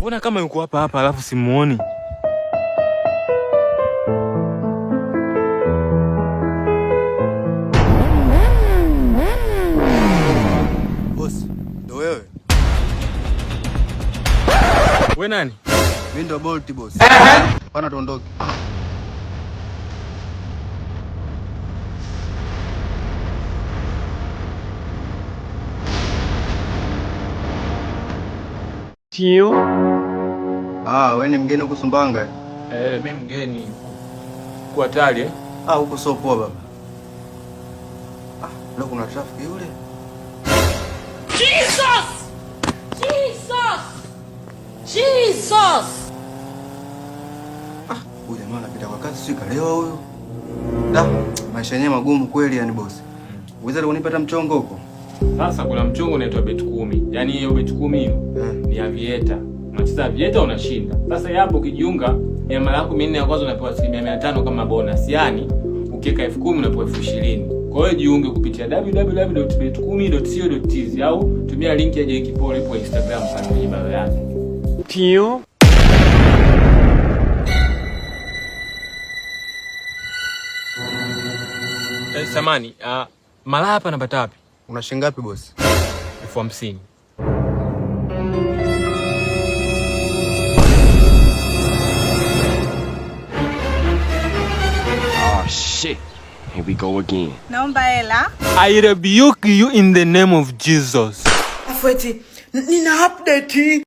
Mbona kama yuko hapa alafu simuoni? Boss, ndo wewe? Wewe nani? Mimi ndo Bolt boss. Pana tuondoke. Tio? Wewe ni mgeni huko Sumbawanga? Mimi mgeni. Kwa tali eh? Huko sio poa baba. Leo kuna traffic yule. Jesus! Jesus! Jesus! Huyu jamaa anapita kwa kasi sio kalewa huyu. Maisha yenyewe magumu kweli yani boss. Uweza kunipata mchongo huko? Sasa kuna mchongo unaitwa bet 10. Yaani hiyo bet 10 hiyo ni avieta. Unacheza avieta unashinda. Sasa hapo ukijiunga miamala yako 4 ya kwanza unapewa 500 kama bonus. Yaani ukiweka 10,000 unapewa 20,000. Kwa hiyo jiunge kupitia www.bet10.co.tz au tumia link ya Jay Kipole kwa Instagram kwenye bio yake. Tio? Samani, mala hapa napata wapi? Una shilingi ngapi boss? 50,000. Shit. Here we go again. Naomba hela. I rebuke you in the name of Jesus. Afweti, nina update.